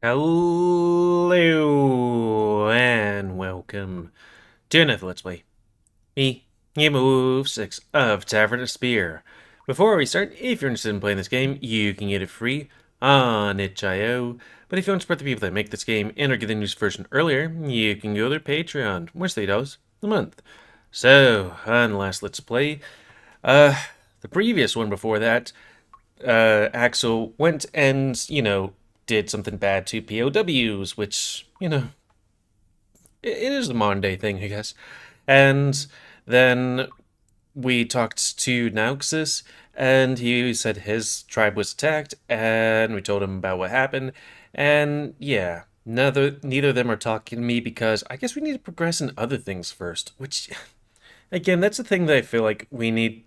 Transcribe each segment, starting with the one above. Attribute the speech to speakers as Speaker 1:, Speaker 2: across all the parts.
Speaker 1: Hello and welcome to another Let's Play. Me, GamerWolfSix of Tavern of Spear. Before we start, if you're interested in playing this game, you can get it free on itch.io. But if you want to support the people that make this game and are getting the news version earlier, you can go to their Patreon, which is $3 a month. So, on the last Let's Play, the previous one before that, Axel went and, did something bad to POWs, which, it is the modern day thing, I guess. And then we talked to Nauxus, and he said his tribe was attacked, and we told him about what happened. And yeah, neither of them are talking to me because I guess we need to progress in other things first, which, again, that's the thing that I feel like the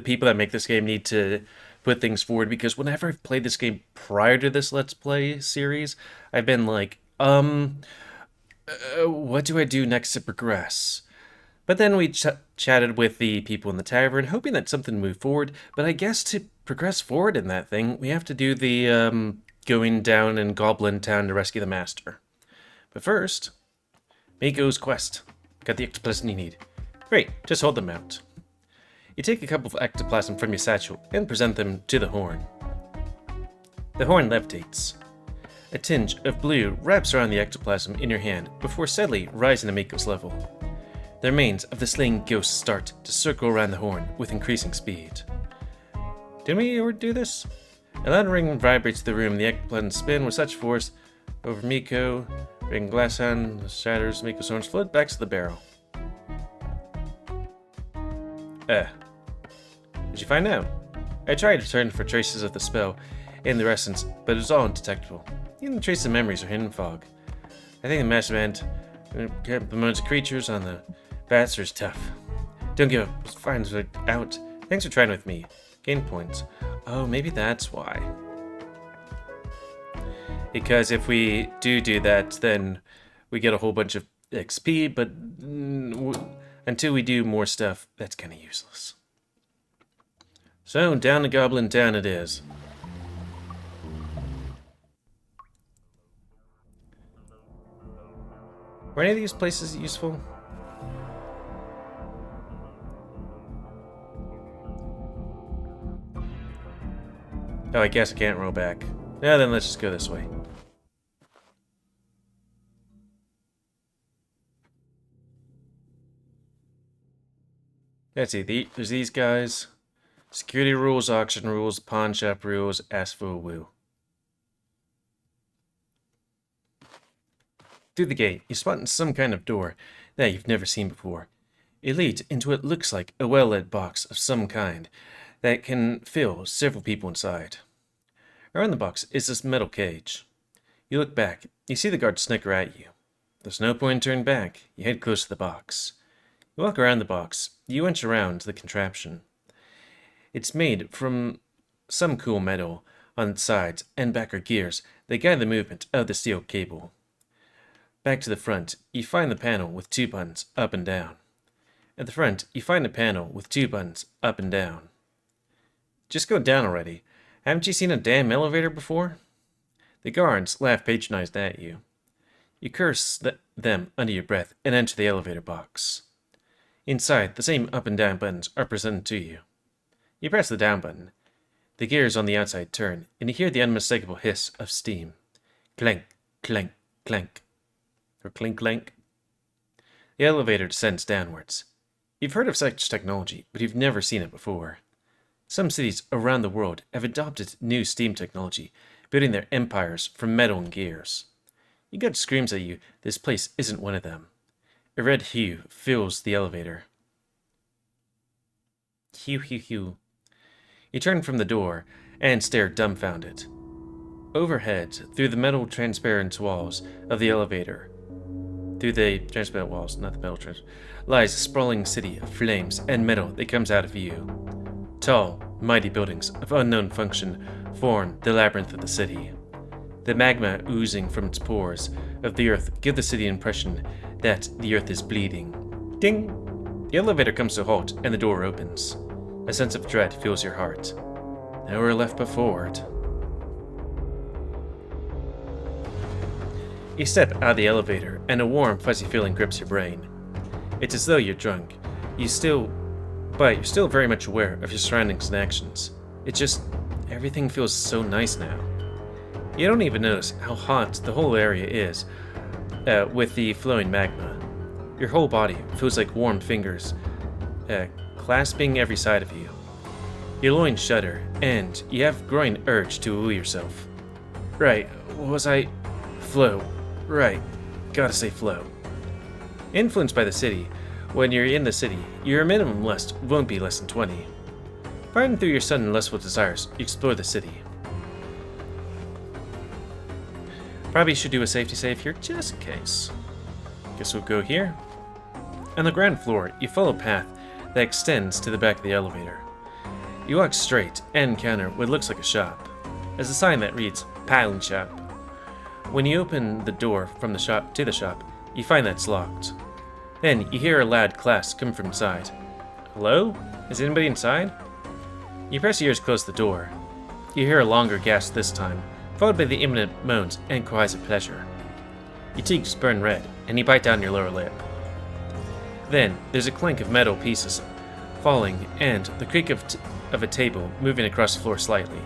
Speaker 1: people that make this game need to put things forward, because whenever I've played this game prior to this Let's Play series, I've been like, what do I do next to progress? But then we chatted with the people in the tavern, hoping that something moved forward, but I guess to progress forward in that thing, we have to do the, going down in Goblin Town to rescue the Master. But first, Meko's quest. Got the ectoplasm you need. Great, just hold them out. You take a couple of ectoplasm from your satchel and present them to the horn. The horn levitates. A tinge of blue wraps around the ectoplasm in your hand before steadily rising to Meko's level. The remains of the slain ghosts start to circle around the horn with increasing speed. Didn't we ever do this? A loud ring vibrates the room, the ectoplasm spin with such force over Meko, breaking glass hand, shatters Meko's horns, float back to the barrel. Did you find out? I tried to turn for traces of the spell in the essence, but it was all undetectable. Even the traces of memories are hidden in fog. I think the master meant the modes of creatures on the bats are tough. Don't give up. Find it out. Thanks for trying with me. Gain points. Oh, maybe that's why. Because if we do that, then we get a whole bunch of XP, but until we do more stuff, that's kind of useless. So, down to Goblin Town it is. Were any of these places useful? Oh, I guess I can't roll back. Yeah, then let's just go this way. Let's see, there's these guys. Security rules, auction rules, pawn shop rules, ask for a woo. Through the gate, you spot some kind of door that you've never seen before. It leads into what looks like a well-lit box of some kind that can fill several people inside. Around the box is this metal cage. You look back, you see the guard snicker at you. There's no point in turning back, you head close to the box. You walk around the box, you inch around the contraption. It's made from some cool metal on its sides and back are gears that guide the movement of the steel cable. Back to the front, you find the panel with 2 buttons up and down. At the front, you find a panel with 2 buttons up and down. Just go down already. Haven't you seen a damn elevator before? The guards laugh patronized at you. You curse them under your breath and enter the elevator box. Inside, the same up and down buttons are presented to you. You press the down button. The gears on the outside turn, and you hear the unmistakable hiss of steam. Clank, clank, clank. Or clink, clank. The elevator descends downwards. You've heard of such technology, but you've never seen it before. Some cities around the world have adopted new steam technology, building their empires from metal and gears. Your gut screams at you this place isn't one of them. A red hue fills the elevator. Hue, hue, hue. You turn from the door and stare dumbfounded. Overhead, through the metal transparent walls of the elevator, lies a sprawling city of flames and metal that comes out of view. Tall, mighty buildings of unknown function form the labyrinth of the city. The magma oozing from its pores of the earth give the city an impression that the earth is bleeding. Ding! The elevator comes to a halt and the door opens. A sense of dread fills your heart. Nowhere left but forward. You step out of the elevator, and a warm, fuzzy feeling grips your brain. It's as though you're drunk. But you're still very much aware of your surroundings and actions. Everything feels so nice now. You don't even notice how hot the whole area is with the flowing magma. Your whole body feels like warm fingers clasping every side of you. Your loins shudder, and you have a growing urge to woo yourself. Right, flow. Right, gotta say flow. Influenced by the city, when you're in the city, your minimum lust won't be less than 20. Fighting through your sudden lustful desires, you explore the city. Probably should do a safety save here, just in case. Guess we'll go here. On the ground floor, you follow a path that extends to the back of the elevator. You walk straight and encounter what looks like a shop. There's a sign that reads, Pawn Shop. When you open the door from the shop to the shop, you find that it's locked. Then you hear a loud class come from inside. Hello? Is anybody inside? You press your ears close to the door. You hear a longer gasp this time, followed by the imminent moans and cries of pleasure. Your cheeks burn red, and you bite down your lower lip. Then there's a clink of metal pieces falling and the creak of a table moving across the floor slightly.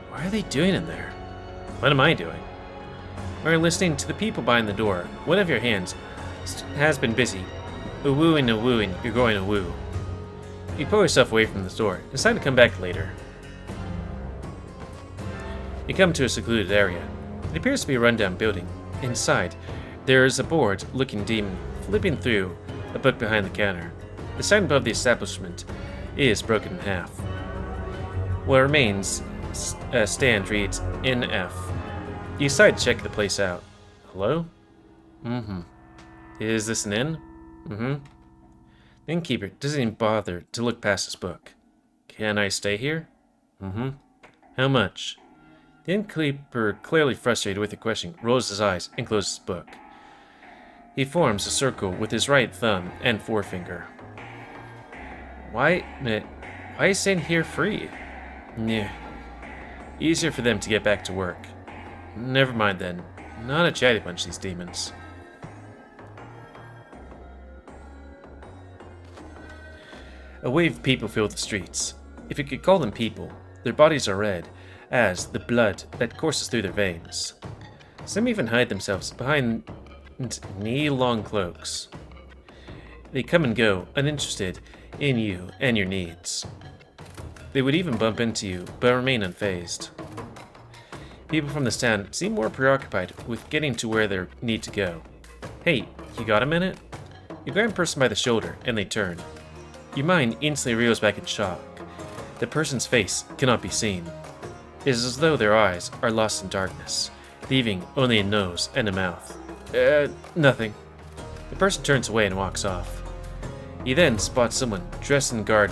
Speaker 1: What are they doing in there? What am I doing? While you're listening to the people behind the door, one of your hands has been busy. A wooing, you're going to woo. You pull yourself away from the door and decide to come back later. You come to a secluded area. It appears to be a rundown building. Inside, there is a bored-looking demon flipping through a book behind the counter. The sign above the establishment is broken in half. What remains stand reads NF. You decide to check the place out. Hello? Is this an inn? The innkeeper doesn't even bother to look past his book. Can I stay here? How much? The innkeeper, clearly frustrated with the question, rolls his eyes and closes his book. He forms a circle with his right thumb and forefinger. Why is staying here free? Nah. Easier for them to get back to work. Never mind then. Not a chatty bunch, these demons. A wave of people fill the streets. If you could call them people, their bodies are red, as the blood that courses through their veins. Some even hide themselves behind knee-long cloaks. They come and go, uninterested in you and your needs. They would even bump into you, but remain unfazed. People from the stand seem more preoccupied with getting to where they need to go. Hey, you got a minute? You grab a person by the shoulder, and they turn. Your mind instantly reels back in shock. The person's face cannot be seen. It is as though their eyes are lost in darkness, leaving only a nose and a mouth. Nothing. The person turns away and walks off. He then spots someone dressed in guard,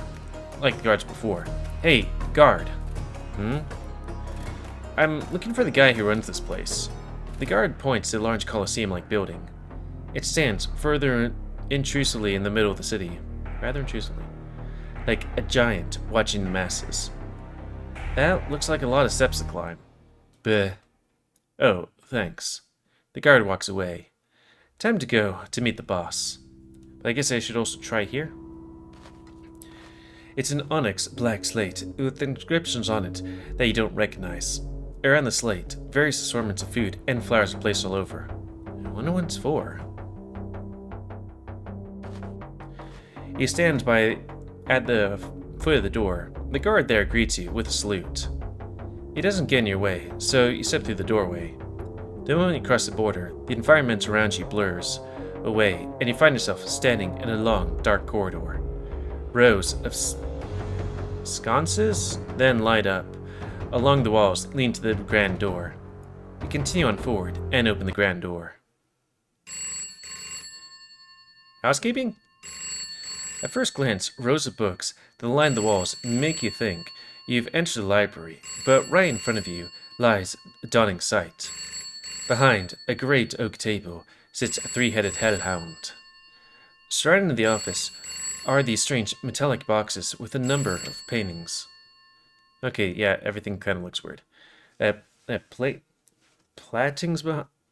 Speaker 1: like the guards before. Hey, guard. I'm looking for the guy who runs this place. The guard points to a large coliseum-like building. It stands further intrusively in the middle of the city. Rather intrusively. Like a giant watching the masses. That looks like a lot of steps to climb. Bleh. Oh, thanks. The guard walks away. Time to go to meet the boss. But I guess I should also try here. It's an onyx black slate with inscriptions on it that you don't recognize. Around the slate, various assortments of food and flowers are placed all over. I wonder what it's for. You stand at the foot of the door. The guard there greets you with a salute. He doesn't get in your way, so you step through the doorway. The moment you cross the border, the environment around you blurs away, and you find yourself standing in a long, dark corridor. Rows of sconces then light up along the walls, leading to the grand door. You continue on forward and open the grand door. Housekeeping? At first glance, rows of books that line the walls make you think you've entered a library, but right in front of you lies a daunting sight. Behind a great oak table sits a three-headed hellhound. Surrounding the office are these strange metallic boxes with a number of paintings. Okay, yeah, everything kind of looks weird. Platings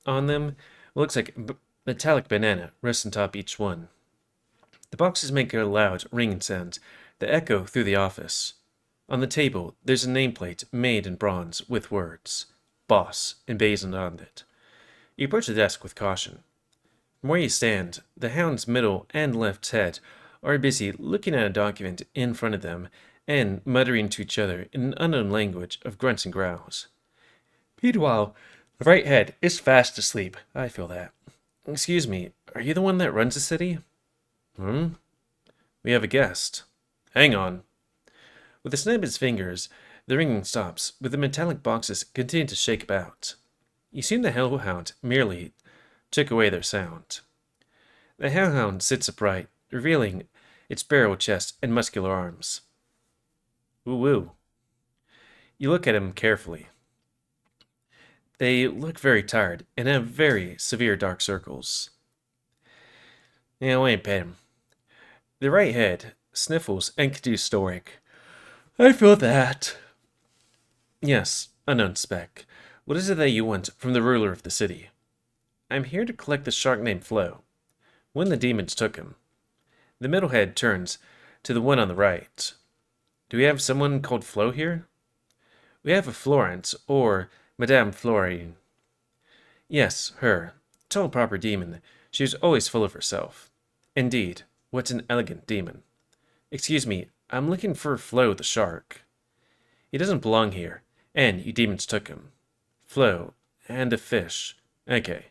Speaker 1: on them what looks like a metallic banana rests on top each one. The boxes make a loud ringing sound that echo through the office. On the table, there's a nameplate made in bronze with words, Boss, emblazoned on it. You approach the desk with caution. From where you stand, the hound's middle and left head are busy looking at a document in front of them and muttering to each other in an unknown language of grunts and growls. Meanwhile, the right head is fast asleep. I feel that. Excuse me, are you the one that runs the city? We have a guest. Hang on. With a snap of his fingers, the ringing stops, but the metallic boxes continue to shake about. You assume the hellhound merely took away their sound. The hellhound sits upright, revealing its barrel chest and muscular arms. Woo-woo. You look at him carefully. They look very tired and have very severe dark circles. Yeah, wait, pet him. The right head sniffles and continues stoic. I feel that. Yes, unknown spec. What is it that you want from the ruler of the city? I'm here to collect the shark named Flo. When the demons took him. The middle head turns to the one on the right. Do we have someone called Flo here? We have a Florence, or Madame Florine. Yes, her. Tall proper demon. She was always full of herself. Indeed, what an elegant demon. Excuse me, I'm looking for Flo the shark. He doesn't belong here, and you demons took him. Flo, and a fish. Okay.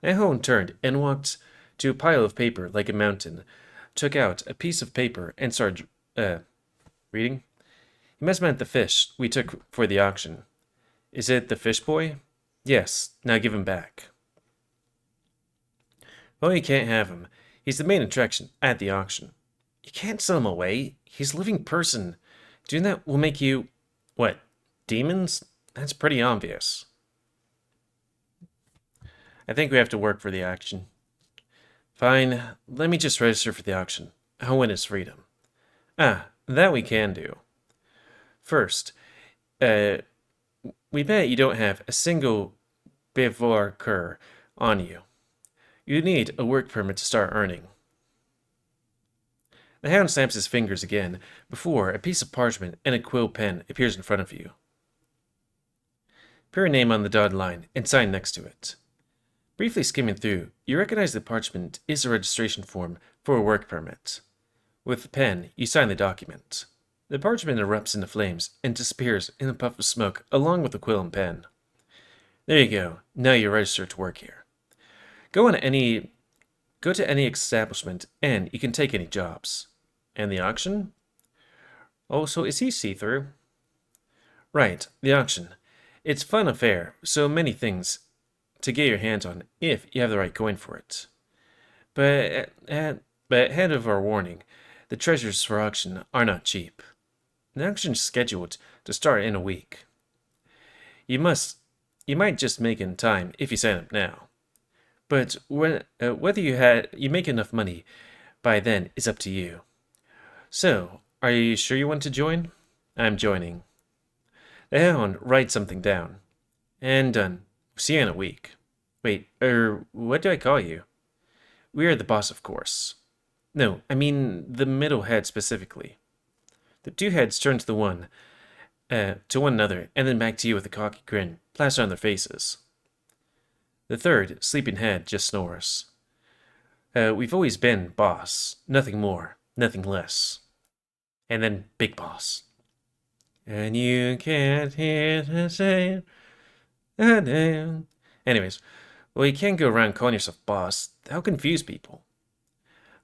Speaker 1: Ahone turned and walked to a pile of paper like a mountain, took out a piece of paper and started, reading. He must have meant the fish we took for the auction. Is it the fish boy? Yes, now give him back. Oh, you can't have him. He's the main attraction at the auction. You can't sell him away. He's a living person. Doing that will make you... What, demons? That's pretty obvious. I think we have to work for the auction. Fine, let me just register for the auction. I'll win his freedom. Ah, that we can do. First, we bet you don't have a single bivouac on you. You need a work permit to start earning. The hound snaps his fingers again before a piece of parchment and a quill pen appears in front of you. Put your name on the dotted line and sign next to it. Briefly skimming through, you recognize the parchment is a registration form for a work permit. With the pen, you sign the document. The parchment erupts into flames and disappears in a puff of smoke along with the quill and pen. There you go. Now you're registered to work here. Go to any establishment and you can take any jobs. And the auction? Oh, so is he see-through? Right, the auction. It's a fun affair, so many things to get your hands on if you have the right coin for it. But ahead of our warning, the treasures for auction are not cheap. The auction is scheduled to start in a week. You might just make it in time if you sign up now. But whether you make enough money by then is up to you. So, are you sure you want to join? I'm joining. The hound writes something down. And done. See you in a week. Wait, what do I call you? We are the boss, of course. No, I mean the middle head specifically. The two heads turn to one another, and then back to you with a cocky grin plastered on their faces. The third, sleeping head, just snores. We've always been boss. Nothing more, nothing less. And then big boss. And you can't hear the same. Anyways, well, you can't go around calling yourself boss. That'll confuse people.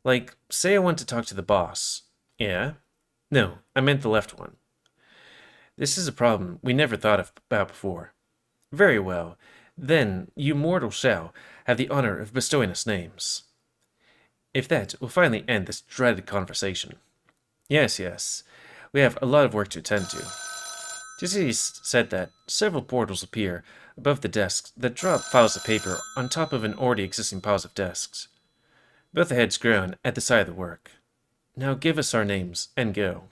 Speaker 1: Like, say I want to talk to the boss. Yeah? No, I meant the left one. This is a problem we never thought about before. Very well. Then you mortals shall have the honor of bestowing us names. If that will finally end this dreaded conversation. Yes. We have a lot of work to attend to. Just as he said that, several portals appear above the desks that drop files of paper on top of an already existing piles of desks. Both the heads groan at the sight of the work. Now give us our names and go.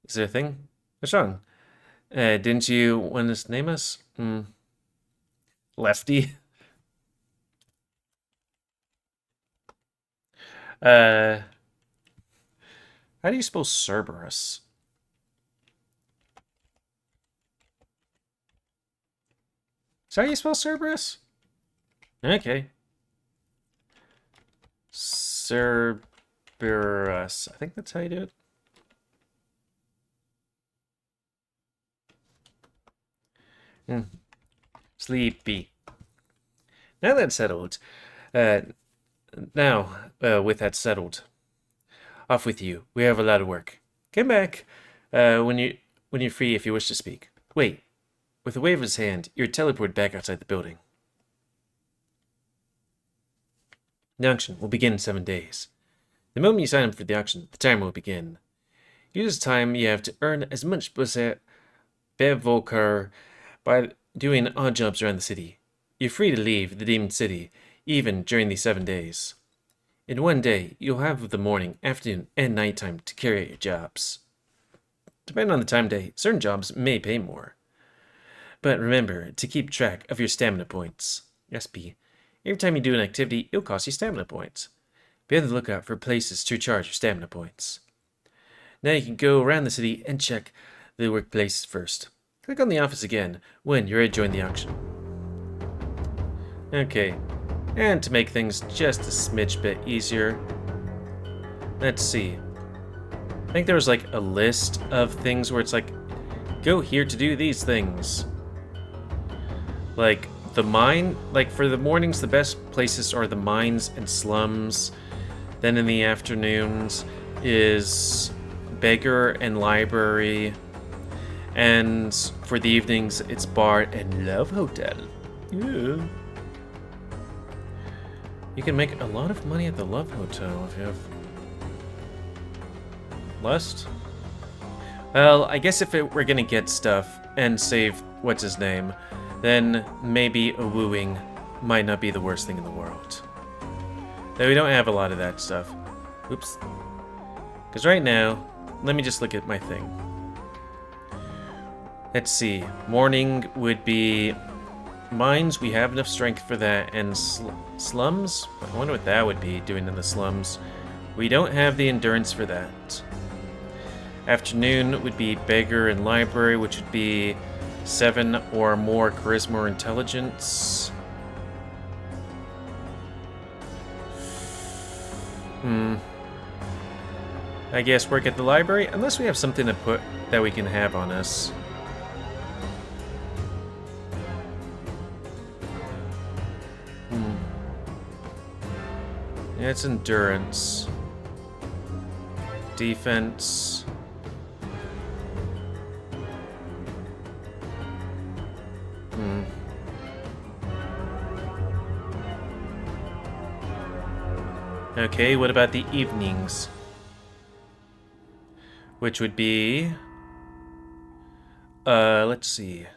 Speaker 1: Is there a thing? What's wrong? Didn't you want to name us? Lefty. How do you spell Cerberus? Is that how you spell Cerberus? Okay. Cerberus. I think that's how you do it. Sleepy. Now that's settled. With that settled, off with you. We have a lot of work. Come back when you're free if you wish to speak. Wait. With a wave of his hand, you're teleported back outside the building. The auction will begin in 7 days. The moment you sign up for the auction, the timer will begin. Use the time you have to earn as much Bevolkar by doing odd jobs around the city. You're free to leave the Demon City, even during these 7 days. In 1 day, you'll have the morning, afternoon, and nighttime to carry out your jobs. Depending on the time of day, certain jobs may pay more. But remember to keep track of your stamina points. SP. Every time you do an activity, it'll cost you stamina points. Be on the lookout for places to recharge your stamina points. Now you can go around the city and check the workplaces first. Click on the office again when you're ready to join the auction. Okay, and to make things just a smidge bit easier, let's see. I think there was like a list of things where it's like, go here to do these things. Like the mine, like for the mornings, the best places are the mines and slums. Then in the afternoons is beggar and library. And for the evenings, it's bar and love hotel. Yeah. You can make a lot of money at the love hotel if you have lust. Well, I guess if we're gonna get stuff and save what's his name, then maybe a wooing might not be the worst thing in the world. Though we don't have a lot of that stuff. Oops. Because right now, let me just look at my thing. Let's see. Morning would be mines. We have enough strength for that. And slums? I wonder what that would be doing in the slums. We don't have the endurance for that. Afternoon would be beggar and library, which would be 7 or more charisma or intelligence. I guess work at the library, unless we have something to put that we can have on us. Yeah, it's endurance. Defense. Okay, what about the evenings? Which would be... let's see.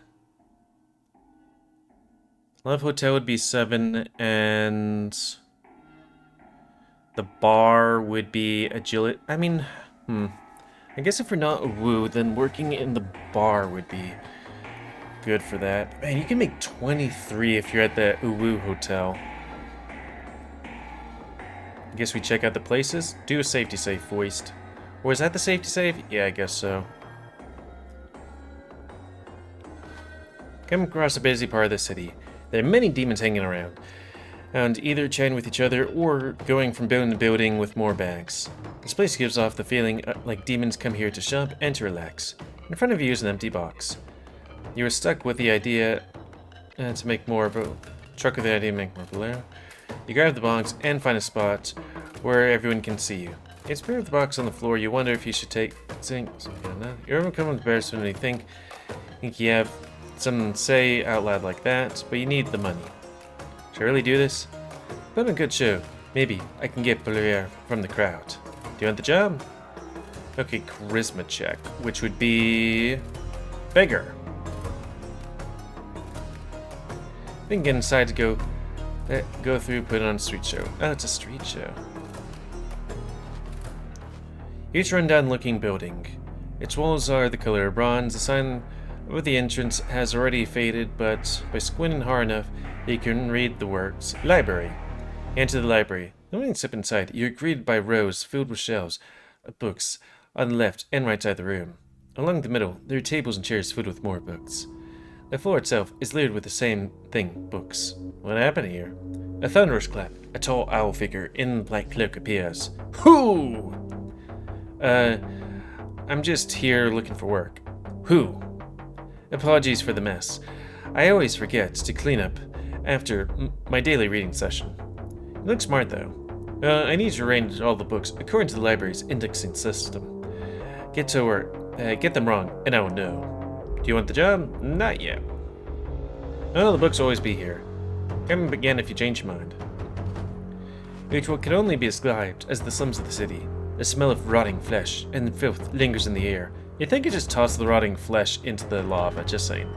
Speaker 1: Love Hotel would be 7, and... the bar would be agility. I mean, I guess if we're not a woo, then working in the bar would be good for that. Man, you can make 23 if you're at the Uwu Hotel. I guess we check out the places. Do a safety save, Foist. Or is that the safety save? Yeah, I guess so. Come across a busy part of the city. There are many demons hanging around, and either chatting with each other or going from building to building with more bags. This place gives off the feeling like demons come here to shop and to relax. In front of you is an empty box. You were stuck with the idea to make more of a truck with the idea to make more balloon. You grab the box and find a spot where everyone can see you. You spare the box on the floor. You wonder if you should you ever come embarrassment when you think you have something to say out loud like that, but you need the money. Should I really do this? Put on a good show. Maybe I can get Blair from the crowd. Do you want the job? Okay, charisma check, which would be beggar. We can get inside to go through, put on a street show. Oh, it's a street show. Each rundown-looking building. Its walls are the color of bronze. The sign over the entrance has already faded, but by squinting hard enough, You can read the words library. Enter the library. When you step inside, you're greeted by rows filled with shelves of books on the left and right side of the room. Along the middle, there are tables and chairs filled with more books. The floor itself is littered with the same thing, books. What happened here? A thunderous clap. A tall owl figure in the black cloak appears. Who? I'm just here looking for work. Who? Apologies for the mess. I always forget to clean up after my daily reading session. You look smart, though. I need to arrange all the books according to the library's indexing system. Get to work. Get them wrong, and I will know. Do you want the job? Not yet. Oh, the books will always be here. Come again if you change your mind. Which can only be described as the slums of the city. The smell of rotting flesh and filth lingers in the air. You'd think you just toss the rotting flesh into the lava, just saying.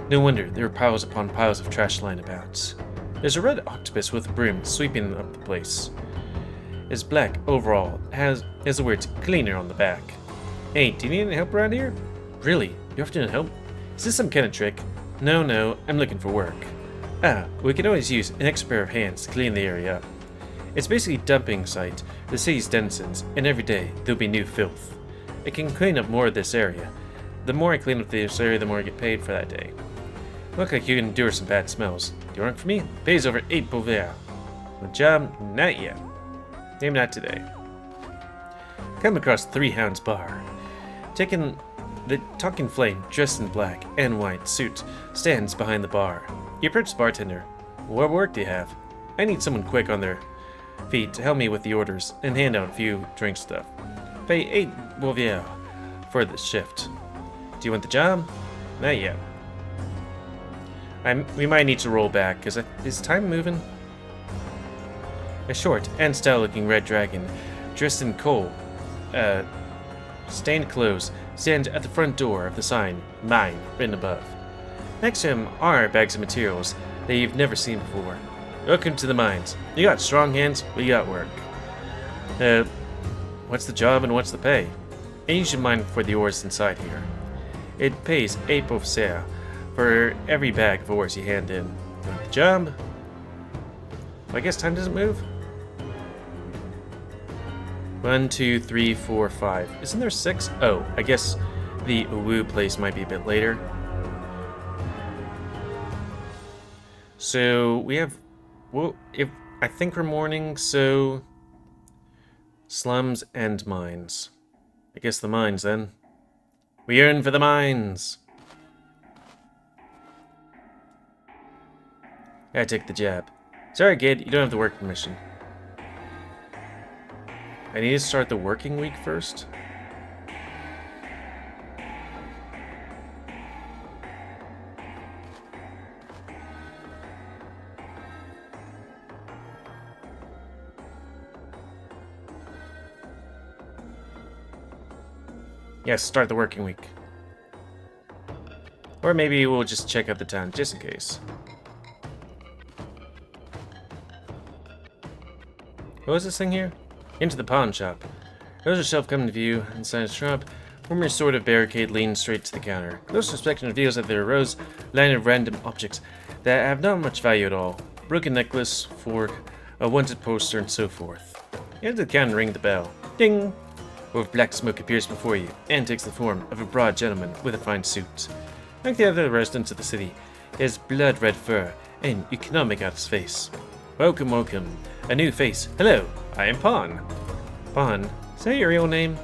Speaker 1: No wonder there are piles upon piles of trash lying about. There's a red octopus with a broom sweeping up the place. His black overall has the words cleaner on the back. Hey, do you need any help around here? Really? You often need help? Is this some kind of trick? No, I'm looking for work. We can always use an extra pair of hands to clean the area up. It's basically a dumping site for the city's denizens, and every day there'll be new filth. I can clean up more of this area. The more I clean up this area, the more I get paid for that day. Look like you can endure some bad smells. Do you work for me? Pays over 8 bouvier. The job? Not yet. Maybe not today. Come across Three Hounds Bar. Taking the talking flame, dressed in black and white suit, stands behind the bar. You approach the bartender. What work do you have? I need someone quick on their feet to help me with the orders and hand out a few drink stuff. Pay 8 bouvier for this shift. Do you want the job? Not yet. We might need to roll back, because is time moving? A short and style-looking red dragon, dressed in coal, stained clothes, stands at the front door of the sign, Mine, written above. Next to him are bags of materials that you've never seen before. Welcome to the mines. You got strong hands, we got work. What's the job and what's the pay? And you should mind for the ores inside here. It pays 8 bouvier for every bag of ores you hand in. You want the job? Well, I guess time doesn't move. 1, 2, 3, 4, 5. Isn't there 6? Oh, I guess the Uwu place might be a bit later. So we have, well, I think we're morning, so slums and mines. I guess the mines then. We yearn for the mines. I take the jab. Sorry, kid, you don't have the work permission. I need to start the working week first. Yes, start the working week. Or maybe we'll just check out the town, just in case. What was this thing here? Into the pawn shop. There's a shelf coming to view inside a shop. Former sort of barricade leans straight to the counter. Close inspection reveals that there are rows lined with random objects that have not much value at all. Broken necklace, fork, a wanted poster, and so forth. You enter the counter and ring the bell. Ding! With black smoke appears before you and takes the form of a broad gentleman with a fine suit. Like the other residents of the city, he has blood-red fur, and you cannot make out his face. Welcome, welcome. A new face. Hello, I am Pawn. Pawn? Is that your real name?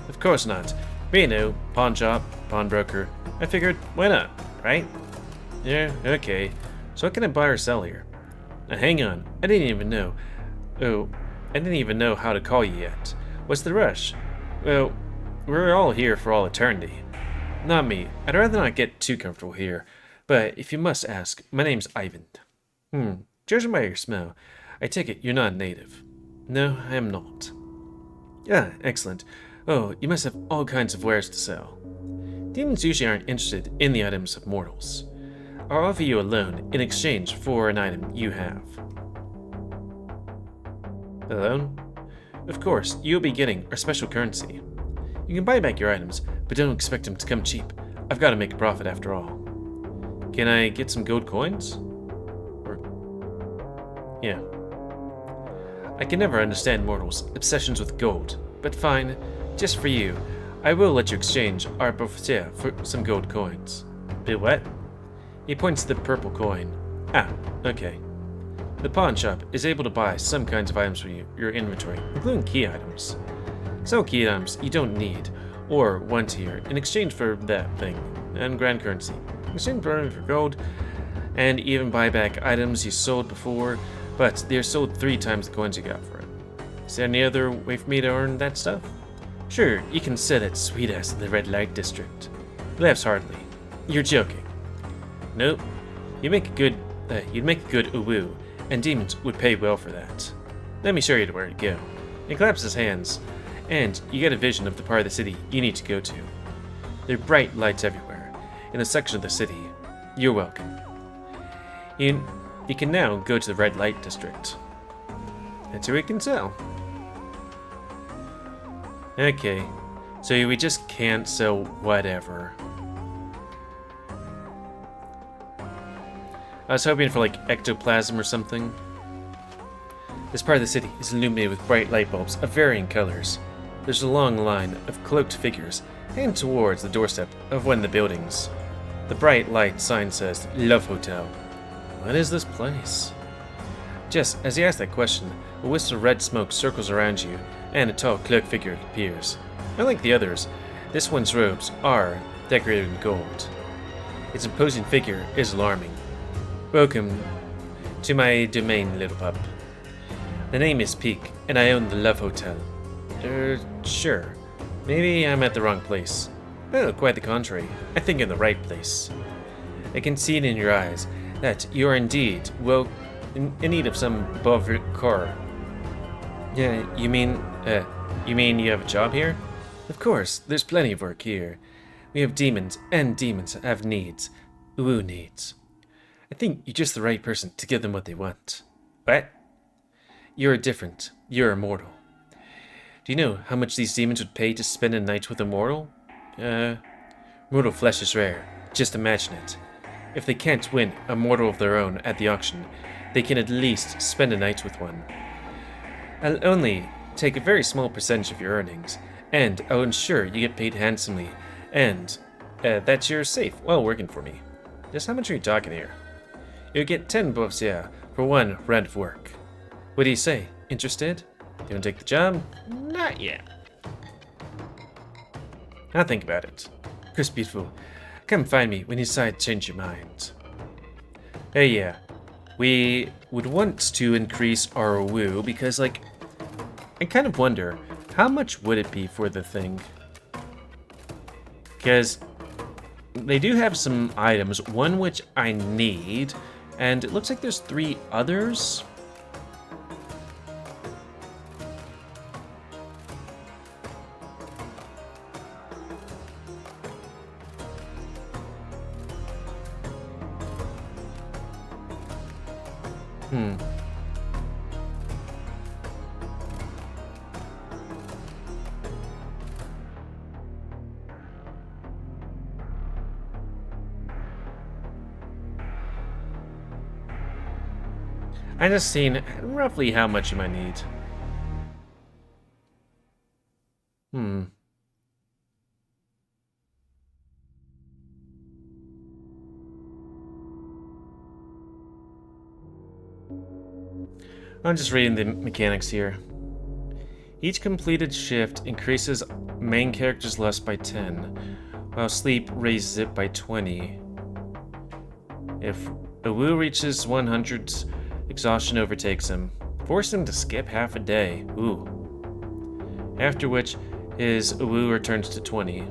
Speaker 1: Of course not. We know, pawn shop, pawnbroker. I figured, why not, right? Yeah, okay. So what can I buy or sell here? Now hang on, I didn't even know. Oh, I didn't even know how to call you yet. What's the rush? Well, we're all here for all eternity. Not me. I'd rather not get too comfortable here. But if you must ask, my name's Eyvind. Judging by your smell, I take it you're not a native. No, I am not. Ah, excellent. Oh, you must have all kinds of wares to sell. Demons usually aren't interested in the items of mortals. I'll offer you a loan in exchange for an item you have. A loan? Of course, you'll be getting our special currency. You can buy back your items, but don't expect them to come cheap. I've got to make a profit after all. Can I get some gold coins? Or Yeah. I can never understand mortals' obsessions with gold, but fine, just for you, I will let you exchange our Beaufort for some gold coins. Bit what? He points to the purple coin. Ah, okay. The pawn shop is able to buy some kinds of items for your inventory, including key items. Some key items you don't need or want here in exchange for that thing, and grand currency. Exchange for gold, and even buy back items you sold before, but they're sold 3 times the coins you got for it. Is there any other way for me to earn that stuff? Sure, you can sell that sweet ass in the red light district. He laughs hardly. You're joking. Nope. You'd make a good uwu, and demons would pay well for that. Let me show you where to go. He claps his hands, and you get a vision of the part of the city you need to go to. There are bright lights everywhere, in a section of the city. You're welcome. You can now go to the red light district. That's where we can sell. Okay, so we just can't sell whatever. I was hoping for like ectoplasm or something. This part of the city is illuminated with bright light bulbs of varying colors. There's a long line of cloaked figures heading towards the doorstep of one of the buildings. The bright light sign says Love Hotel. What is this place? Just as you ask that question, a wisp of red smoke circles around you, and a tall cloaked figure appears. Unlike the others, this one's robes are decorated in gold. Its imposing figure is alarming. Welcome to my domain, little pup. The name is Peak, and I own the Love Hotel. Sure. Maybe I'm at the wrong place. Oh, quite the contrary. I think I'm in the right place. I can see it in your eyes that you are indeed, well, in need of some car. Yeah, you mean you have a job here? Of course, there's plenty of work here. We have demons, and demons have needs. Uwu needs. I think you're just the right person to give them what they want. What? You're different. You're immortal. Do you know how much these demons would pay to spend a night with a mortal? Mortal flesh is rare. Just imagine it. If they can't win a mortal of their own at the auction, they can at least spend a night with one. I'll only take a very small percentage of your earnings, and I'll ensure you get paid handsomely, and that you're safe while working for me. Just how much are you talking here? You'll get 10 buffs, yeah, for 1 round of work. What do you say? Interested? You want to take the job? Not yet. I'll think about it. Chris Beautiful, come find me when you decide to change your mind. Hey, yeah. We would want to increase our woo because, like, I kind of wonder, how much would it be for the thing? Because they do have some items, one which I need, and it looks like there's 3 others. I just seen roughly how much you might need. I'm just reading the mechanics here. Each completed shift increases main character's lust by 10, while sleep raises it by 20. If a woo reaches 100, exhaustion overtakes him, forcing him to skip half a day. Ooh. After which, his woo returns to 20.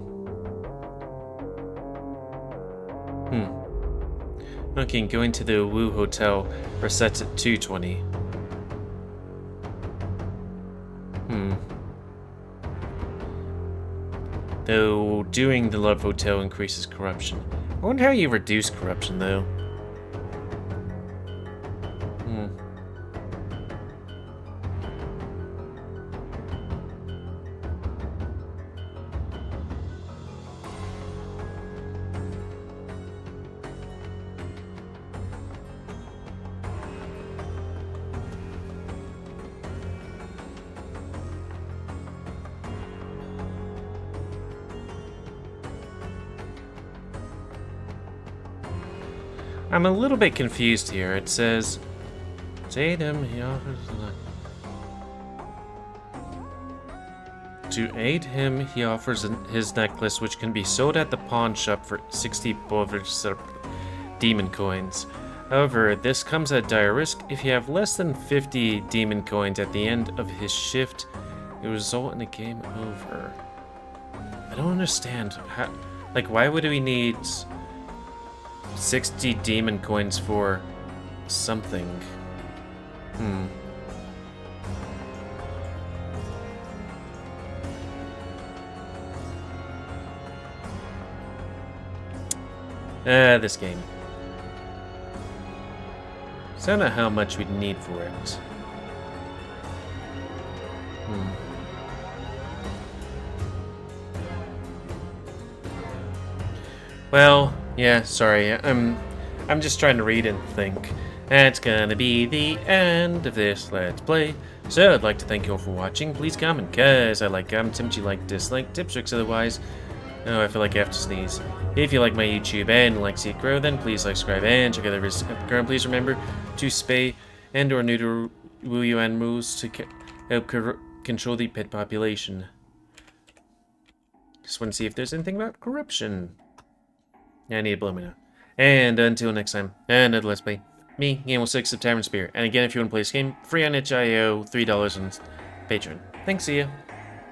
Speaker 1: Okay, going to the woo hotel resets at 220. Though doing the Love Hotel increases corruption. I wonder how you reduce corruption, though. I'm a little bit confused here. It says, to aid him, he offers his necklace, which can be sold at the pawn shop for 60 demon coins. However, this comes at dire risk. If you have less than 50 demon coins at the end of his shift, it will result in a game over. I don't understand. How, like, why would we need 60 demon coins for something? This game. So I don't know how much we'd need for it. Well, yeah, sorry. I'm just trying to read and think. That's gonna be the end of this Let's Play. So I'd like to thank you all for watching. Please comment, cause I like comments, you like, dislike, tips, tricks, otherwise. Oh, I feel like I have to sneeze. If you like my YouTube and like to see it grow, then please like, subscribe, and check out the rest of the ground. Please remember to spay and or neuter Wuyu animals to help control the pet population. Just want to see if there's anything about corruption. I need to blow me now. And until next time, and Let's Play, me, GamerWolfSix of Tavern Spirit. And again, if you want to play this game, free on itch.io, $3 on Patreon. Thanks, see ya.